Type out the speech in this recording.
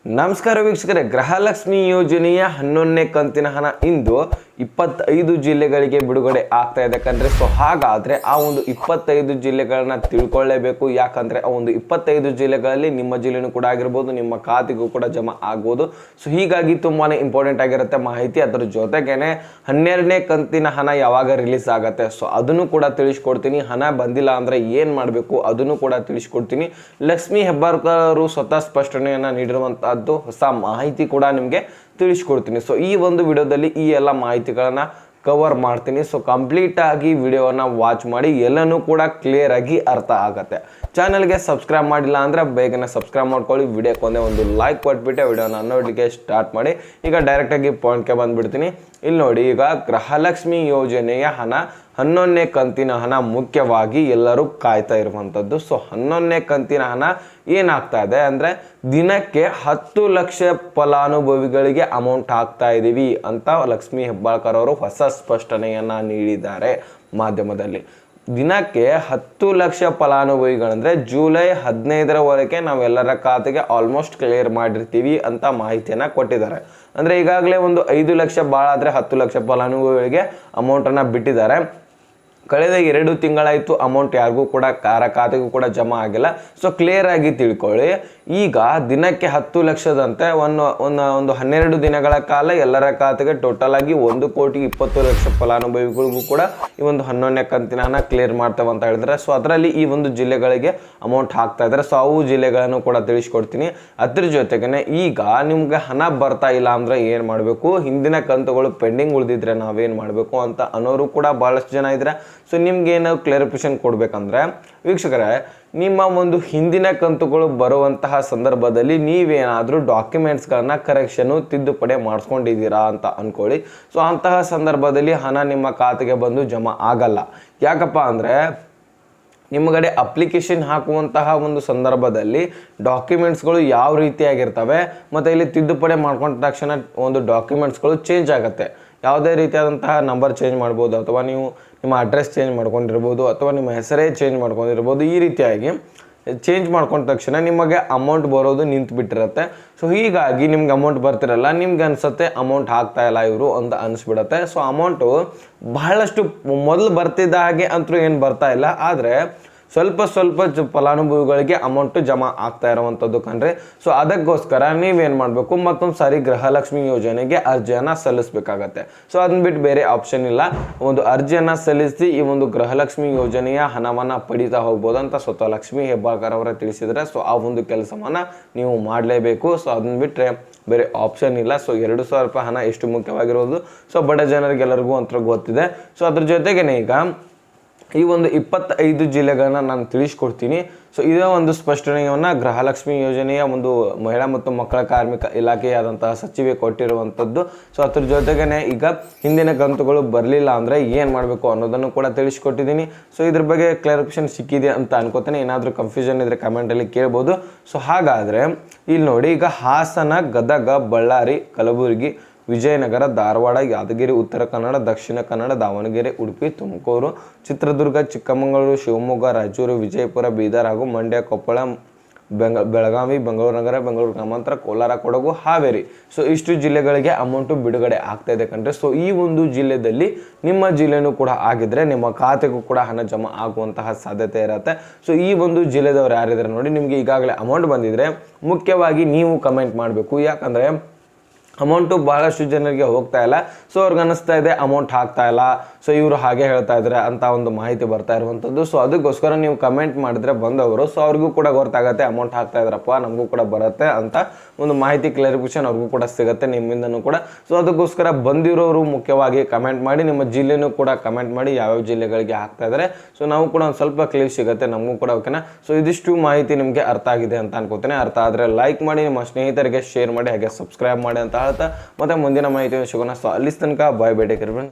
ನಮಸ್ಕಾರ ವೀಕ್ಷಕರೇ, ಗೃಹಲಕ್ಷ್ಮಿ ಯೋಜನೆಯ 11ನೇ ಕಂತಿನ ಹಣ ಇಂದು 25 ಜಿಲ್ಲೆಗಳಿಗೆ ಬಿಡುಗಡೆ ಆಗ್ತಾ ಇದೆ ಕಣ್ರಿ. ಸೊ ಹಾಗಾದ್ರೆ ಆ ಒಂದು 25 ಜಿಲ್ಲೆಗಳನ್ನ ತಿಳ್ಕೊಳ್ಳೇಬೇಕು. ಯಾಕಂದ್ರೆ ಆ ಒಂದು 25 ಜಿಲ್ಲೆಗಳಲ್ಲಿ ನಿಮ್ಮ ಜಿಲ್ಲೆನೂ ಕೂಡ ಆಗಿರ್ಬೋದು, ನಿಮ್ಮ ಖಾತೆಗೂ ಕೂಡ ಜಮಾ ಆಗ್ಬೋದು. ಸೊ ಹೀಗಾಗಿ ತುಂಬಾನೇ ಇಂಪಾರ್ಟೆಂಟ್ ಆಗಿರುತ್ತೆ ಮಾಹಿತಿ. ಅದರ ಜೊತೆಗೇನೆ 12ನೇ ಕಂತಿನ ಹಣ ಯಾವಾಗ ರಿಲೀಸ್ ಆಗುತ್ತೆ ಸೊ ಅದನ್ನು ಕೂಡ ತಿಳಿಸ್ಕೊಡ್ತೀನಿ. ಹಣ ಬಂದಿಲ್ಲ ಅಂದ್ರೆ ಏನ್ ಮಾಡಬೇಕು ಅದನ್ನು ಕೂಡ ತಿಳಿಸ್ಕೊಡ್ತೀನಿ. ಲಕ್ಷ್ಮಿ ಹೆಬ್ಬಾಳ್ಕರ್ ಅವರು ಸ್ವತಃ ಸ್ಪಷ್ಟನೆಯನ್ನ ನೀಡಿರುವಂತ ಹೊಸ ಮಾಹಿತಿ ಕೂಡ ನಿಮಗೆ ತಿಳಿಸ್ಕೊಡ್ತೀನಿ. ಸೊ ಈ ಒಂದು ವಿಡಿಯೋದಲ್ಲಿ ಈ ಎಲ್ಲ ಮಾಹಿತಿಗಳನ್ನ ಕವರ್ ಮಾಡ್ತೀನಿ. ಸೊ ಕಂಪ್ಲೀಟ್ ಆಗಿ ವಿಡಿಯೋವನ್ನ ವಾಚ್ ಮಾಡಿ, ಎಲ್ಲನೂ ಕೂಡ ಕ್ಲಿಯರ್ ಆಗಿ ಅರ್ಥ ಆಗತ್ತೆ. ಚಾನಲ್ಗೆ ಸಬ್ಸ್ಕ್ರೈಬ್ ಮಾಡಿಲ್ಲ ಅಂದ್ರೆ ಬೇಗನೆ ಸಬ್ಸ್ಕ್ರೈಬ್ ಮಾಡ್ಕೊಳ್ಳಿ. ವಿಡಿಯೋಕ್ಕೊಂದೇ ಒಂದು ಲೈಕ್ ಕೊಟ್ಬಿಟ್ಟು ವಿಡಿಯೋನ ನೋಡಲಿಕ್ಕೆ ಸ್ಟಾರ್ಟ್ ಮಾಡಿ. ಈಗ ಡೈರೆಕ್ಟ್ ಆಗಿ ಪಾಯಿಂಟ್ಗೆ ಬಂದ್ಬಿಡ್ತೀನಿ. ಇಲ್ಲಿ ನೋಡಿ, ಈಗ ಗೃಹಲಕ್ಷ್ಮಿ ಯೋಜನೆಯ ಹಣ 11ನೇ ಕಂತಿನ ಹಣ ಮುಖ್ಯವಾಗಿ ಎಲ್ಲರೂ ಕಾಯ್ತಾ ಇರುವಂಥದ್ದು. ಸೊ 11ನೇ ಕಂತಿನ ಹಣ ಏನಾಗ್ತಾ ಇದೆ ಅಂದ್ರೆ ದಿನಕ್ಕೆ 10 ಲಕ್ಷ ಫಲಾನುಭವಿಗಳಿಗೆ ಅಮೌಂಟ್ ಹಾಕ್ತಾ ಇದೀವಿ ಅಂತ ಲಕ್ಷ್ಮಿ ಹೆಬ್ಬಾಳ್ಕರ್ ಅವರು ಹೊಸ ಸ್ಪಷ್ಟನೆಯನ್ನ ನೀಡಿದ್ದಾರೆ ಮಾಧ್ಯಮದಲ್ಲಿ. ದಿನಕ್ಕೆ 10 ಲಕ್ಷ ಫಲಾನುಭವಿಗಳಂದ್ರೆ ಜುಲೈ 15ರವರೆಗೆ ನಾವೆಲ್ಲರ ಖಾತೆಗೆ ಆಲ್ಮೋಸ್ಟ್ ಕ್ಲಿಯರ್ ಮಾಡಿರ್ತೀವಿ ಅಂತ ಮಾಹಿತಿಯನ್ನ ಕೊಟ್ಟಿದ್ದಾರೆ. ಅಂದ್ರೆ ಈಗಾಗಲೇ ಒಂದು 5 ಲಕ್ಷ ಭಾಳ ಆದ್ರೆ 10 ಲಕ್ಷ ಫಲಾನುಭವಿಗಳಿಗೆ ಅಮೌಂಟ್ ಅನ್ನ ಬಿಟ್ಟಿದ್ದಾರೆ. ಕಳೆದ 2 ತಿಂಗಳಾಯಿತು, ಅಮೌಂಟ್ ಯಾರಿಗೂ ಕೂಡ ಖಾತೆಗೂ ಕೂಡ ಜಮಾ ಆಗಿಲ್ಲ. ಸೊ ಕ್ಲಿಯರ್ ಆಗಿ ತಿಳ್ಕೊಳ್ಳಿ, ಈಗ ದಿನಕ್ಕೆ 10 ಲಕ್ಷದಂತೆ ಒಂದು 12 ದಿನಗಳ ಕಾಲ ಎಲ್ಲರ ಖಾತೆಗೆ ಟೋಟಲ್ ಆಗಿ 1,20,00,000 ಫಲಾನುಭವಿಗಳಿಗೂ ಕೂಡ ಈ ಒಂದು 11ನೇ ಕಂತಿನ ಹಣ ಕ್ಲಿಯರ್ ಮಾಡ್ತೇವೆ ಅಂತ ಹೇಳಿದ್ರೆ. ಸೊ ಅದರಲ್ಲಿ ಈ ಒಂದು ಜಿಲ್ಲೆಗಳಿಗೆ ಅಮೌಂಟ್ ಹಾಕ್ತಾ ಇದ್ದಾರೆ. ಸೊ ಅವು ಜಿಲ್ಲೆಗಳನ್ನು ಕೂಡ ತಿಳಿಸ್ಕೊಡ್ತೀನಿ. ಅದ್ರ ಜೊತೆಗೇನೆ ಈಗ ನಿಮ್ಗೆ ಹಣ ಬರ್ತಾ ಇಲ್ಲ ಅಂದ್ರೆ ಏನ್ ಮಾಡಬೇಕು, ಹಿಂದಿನ ಕಂತುಗಳು ಪೆಂಡಿಂಗ್ ಉಳಿದಿದ್ರೆ ನಾವೇನ್ ಮಾಡಬೇಕು ಅಂತ ಅನ್ನೋರು ಕೂಡ ಬಹಳಷ್ಟು ಜನ ಇದ್ರೆ. ಸೊ ನಿಮ್ಗೆ ಏನೋ ಕ್ಲಾರಿಫಿಕೇಶನ್ ಕೊಡ್ಬೇಕಂದ್ರೆ ವೀಕ್ಷಕರೇ, ನಿಮ್ಮ ಒಂದು ಹಿಂದಿನ ಕಂತುಗಳು ಬರುವಂತಹ ಸಂದರ್ಭದಲ್ಲಿ ನೀವೇನಾದ್ರೂ ಡಾಕ್ಯುಮೆಂಟ್ಸ್ಗಳನ್ನ ಕರೆಕ್ಷನ್ ತಿದ್ದುಪಡಿ ಮಾಡಿಸ್ಕೊಂಡಿದ್ದೀರಾ ಅಂತ ಅನ್ಕೊಳ್ಳಿ. ಸೊ ಅಂತಹ ಸಂದರ್ಭದಲ್ಲಿ ಹಣ ನಿಮ್ಮ ಖಾತೆಗೆ ಬಂದು ಜಮಾ ಆಗಲ್ಲ. ಯಾಕಪ್ಪ ಅಂದ್ರೆ ನಿಮ್ಮಗಡೆ ಅಪ್ಲಿಕೇಶನ್ ಹಾಕುವಂತಹ ಒಂದು ಸಂದರ್ಭದಲ್ಲಿ ಡಾಕ್ಯುಮೆಂಟ್ಸ್ಗಳು ಯಾವ ರೀತಿಯಾಗಿರ್ತವೆ ಮತ್ತು ಇಲ್ಲಿ ತಿದ್ದುಪಡಿ ಮಾಡ್ಕೊಂಡ ತಕ್ಷಣ ಒಂದು ಡಾಕ್ಯುಮೆಂಟ್ಸ್ಗಳು ಚೇಂಜ್ ಆಗುತ್ತೆ. ಯಾವುದೇ ರೀತಿಯಾದಂತಹ ನಂಬರ್ ಚೇಂಜ್ ಮಾಡ್ಬೋದು, ಅಥವಾ ನೀವು ನಿಮ್ಮ ಅಡ್ರೆಸ್ ಚೇಂಜ್ ಮಾಡ್ಕೊಂಡಿರ್ಬೋದು, ಅಥವಾ ನಿಮ್ಮ ಹೆಸರೇ ಚೇಂಜ್ ಮಾಡ್ಕೊಂಡಿರ್ಬೋದು. ಈ ರೀತಿಯಾಗಿ ಚೇಂಜ್ ಮಾಡ್ಕೊಂಡ ತಕ್ಷಣ ನಿಮಗೆ ಅಮೌಂಟ್ ಬರೋದು ನಿಂತು ಬಿಟ್ಟಿರುತ್ತೆ. ಸೊ ಹೀಗಾಗಿ ನಿಮ್ಗೆ ಅಮೌಂಟ್ ಬರ್ತಿರಲ್ಲ, ನಿಮ್ಗೆ ಅನ್ಸುತ್ತೆ ಅಮೌಂಟ್ ಹಾಕ್ತಾ ಇಲ್ಲ ಇವರು ಅಂತ ಅನಿಸ್ಬಿಡತ್ತೆ. ಸೊ ಅಮೌಂಟು ಬಹಳಷ್ಟು ಮೊದಲು ಬರ್ತಿದ್ದ ಹಾಗೆ ಅಂತೂ ಏನು ಬರ್ತಾ ಇಲ್ಲ, ಆದರೆ ಸ್ವಲ್ಪ ಫಲಾನುಭವಿಗಳಿಗೆ ಅಮೌಂಟ್ ಜಮಾ ಆಗ್ತಾ ಇರುವಂಥದ್ದು ಕಣ್ರಿ. ಸೊ ಅದಕ್ಕೋಸ್ಕರ ನೀವೇನು ಮಾಡಬೇಕು, ಮತ್ತೊಂದು ಸಾರಿ ಗೃಹಲಕ್ಷ್ಮಿ ಯೋಜನೆಗೆ ಅರ್ಜಿಯನ್ನು ಸಲ್ಲಿಸಬೇಕಾಗತ್ತೆ. ಸೊ ಅದನ್ನ ಬಿಟ್ಟು ಬೇರೆ ಆಪ್ಷನ್ ಇಲ್ಲ. ಒಂದು ಅರ್ಜಿಯನ್ನು ಸಲ್ಲಿಸಿ ಈ ಒಂದು ಗೃಹಲಕ್ಷ್ಮಿ ಯೋಜನೆಯ ಹಣವನ್ನು ಪಡಿತಾ ಹೋಗ್ಬೋದು ಅಂತ ಸ್ವತಃ ಲಕ್ಷ್ಮಿ ಹೆಬ್ಬಾಳ್ಕರ್ ಅವರ ತಿಳಿಸಿದರೆ. ಸೊ ಆ ಒಂದು ಕೆಲಸವನ್ನು ನೀವು ಮಾಡಲೇಬೇಕು. ಸೊ ಅದನ್ನ ಬಿಟ್ಟರೆ ಬೇರೆ ಆಪ್ಷನ್ ಇಲ್ಲ. ಸೊ 2,000 ರೂಪಾಯಿ ಹಣ ಎಷ್ಟು ಮುಖ್ಯವಾಗಿರೋದು ಸೊ ಬಡ ಜನರಿಗೆಲ್ಲರಿಗೂ ಅಂತ ಗೊತ್ತಿದೆ. ಸೊ ಅದ್ರ ಜೊತೆಗೇನೆ ಈಗ ಈ ಒಂದು 25 ಜಿಲ್ಲೆಗಳನ್ನ ನಾನು ತಿಳಿಸ್ಕೊಡ್ತೀನಿ. ಸೊ ಇದೇ ಒಂದು ಸ್ಪಷ್ಟನೆಯನ್ನು ಗೃಹಲಕ್ಷ್ಮಿ ಯೋಜನೆಯ ಒಂದು ಮಹಿಳಾ ಮತ್ತು ಮಕ್ಕಳ ಕಾರ್ಮಿಕ ಇಲಾಖೆಯಾದಂತಹ ಸಚಿವೆ ಕೊಟ್ಟಿರುವಂಥದ್ದು. ಸೊ ಅದ್ರ ಜೊತೆಗೇನೆ ಈಗ ಹಿಂದಿನ ಕಂತುಗಳು ಬರಲಿಲ್ಲ ಅಂದರೆ ಏನು ಮಾಡಬೇಕು ಅನ್ನೋದನ್ನು ಕೂಡ ತಿಳಿಸ್ಕೊಟ್ಟಿದ್ದೀನಿ. ಸೊ ಇದ್ರ ಬಗ್ಗೆ ಕ್ಲಾರಿಫಿಕೇಶನ್ ಸಿಕ್ಕಿದೆ ಅಂತ ಅನ್ಕೋತೀನಿ. ಏನಾದರೂ ಕನ್ಫ್ಯೂಷನ್ ಇದ್ದರೆ ಕಮೆಂಟಲ್ಲಿ ಕೇಳ್ಬೋದು. ಸೊ ಹಾಗಾದರೆ ಇಲ್ಲಿ ನೋಡಿ, ಈಗ ಹಾಸನ, ಗದಗ, ಬಳ್ಳಾರಿ, ಕಲಬುರಗಿ, ವಿಜಯನಗರ, ಧಾರವಾಡ, ಯಾದಗಿರಿ, ಉತ್ತರ ಕನ್ನಡ, ದಕ್ಷಿಣ ಕನ್ನಡ, ದಾವಣಗೆರೆ, ಉಡುಪಿ, ತುಮಕೂರು, ಚಿತ್ರದುರ್ಗ, ಚಿಕ್ಕಮಗಳೂರು, ಶಿವಮೊಗ್ಗ, ರಾಯಚೂರು, ವಿಜಯಪುರ, ಬೀದರ್ ಹಾಗೂ ಮಂಡ್ಯ, ಕೊಪ್ಪಳ, ಬೆಳಗಾವಿ, ಬೆಂಗಳೂರು ನಗರ, ಬೆಂಗಳೂರು ಗ್ರಾಮಾಂತರ, ಕೋಲಾರ, ಕೊಡಗು, ಹಾವೇರಿ. ಸೊ ಇಷ್ಟು ಜಿಲ್ಲೆಗಳಿಗೆ ಅಮೌಂಟು ಬಿಡುಗಡೆ ಆಗ್ತಾ ಇದೆ ಕಣ್ರಿ. ಸೊ ಈ ಒಂದು ಜಿಲ್ಲೆಯಲ್ಲಿ ನಿಮ್ಮ ಜಿಲ್ಲೆನೂ ಕೂಡ ಆಗಿದ್ರೆ ನಿಮ್ಮ ಖಾತೆಗೂ ಕೂಡ ಹಣ ಜಮಾ ಆಗುವಂತಹ ಸಾಧ್ಯತೆ ಇರುತ್ತೆ. ಸೊ ಈ ಒಂದು ಜಿಲ್ಲೆದವ್ರು ಯಾರಿದ್ದಾರೆ ನೋಡಿ, ನಿಮಗೆ ಈಗಾಗಲೇ ಅಮೌಂಟ್ ಬಂದಿದ್ರೆ ಮುಖ್ಯವಾಗಿ ನೀವು ಕಮೆಂಟ್ ಮಾಡಬೇಕು. ಯಾಕಂದರೆ ಅಮೌಂಟು ಬಹಳಷ್ಟು ಜನರಿಗೆ ಹೋಗ್ತಾ ಇಲ್ಲ. ಸೊ ಅವ್ರಿಗೆ ಅನ್ನಿಸ್ತಾ ಇದೆ ಅಮೌಂಟ್ ಹಾಕ್ತಾ ಇಲ್ಲ, ಸೊ ಇವರು ಹಾಗೆ ಹೇಳ್ತಾ ಇದ್ದಾರೆ ಅಂತ ಒಂದು ಮಾಹಿತಿ ಬರ್ತಾ ಇರುವಂಥದ್ದು. ಸೊ ಅದಕ್ಕೋಸ್ಕರ ನೀವು ಕಮೆಂಟ್ ಮಾಡಿದ್ರೆ ಬಂದವರು ಸೊ ಅವ್ರಿಗೂ ಕೂಡ ಗೊತ್ತಾಗುತ್ತೆ ಅಮೌಂಟ್ ಹಾಕ್ತಾ ಇದ್ರಪ್ಪ, ನಮಗೂ ಕೂಡ ಬರುತ್ತೆ ಅಂತ ಒಂದು ಮಾಹಿತಿ ಕ್ಲಾರಿಫಿಕೇಶನ್ ಅವ್ರಿಗೂ ಕೂಡ ಸಿಗುತ್ತೆ ನಿಮ್ಮಿಂದನೂ ಕೂಡ. ಸೊ ಅದಕ್ಕೋಸ್ಕರ ಬಂದಿರೋರು ಮುಖ್ಯವಾಗಿ ಕಮೆಂಟ್ ಮಾಡಿ, ನಿಮ್ಮ ಜಿಲ್ಲೆನೂ ಕೂಡ ಕಮೆಂಟ್ ಮಾಡಿ ಯಾವ್ಯಾವ ಜಿಲ್ಲೆಗಳಿಗೆ ಹಾಕ್ತಾ ಇದ್ದಾರೆ. ಸೊ ನಾವು ಕೂಡ ಒಂದು ಸ್ವಲ್ಪ ಕ್ಲಿಯರ್ ಸಿಗುತ್ತೆ ನಮಗೂ ಕೂಡ, ಓಕೆನಾ. ಸೊ ಇದಿಷ್ಟು ಮಾಹಿತಿ ನಿಮಗೆ ಅರ್ಥ ಆಗಿದೆ ಅಂತ ಅನ್ಕೋತೀನಿ. ಅರ್ಥ ಆದರೆ ಲೈಕ್ ಮಾಡಿ, ನಿಮ್ಮ ಸ್ನೇಹಿತರಿಗೆ ಶೇರ್ ಮಾಡಿ, ಹಾಗೆ ಸಬ್ಸ್ಕ್ರೈಬ್ ಮಾಡಿ ಅಂತ ಹೇಳ್ತಾ ಮತ್ತೆ ಮುಂದಿನ ಮಾಹಿತಿ ಸಿಗೋಣ. ಸೊ ಅಲ್ಲಿ ತನಕ ಬಾಯ್, ಬೇಟೆ.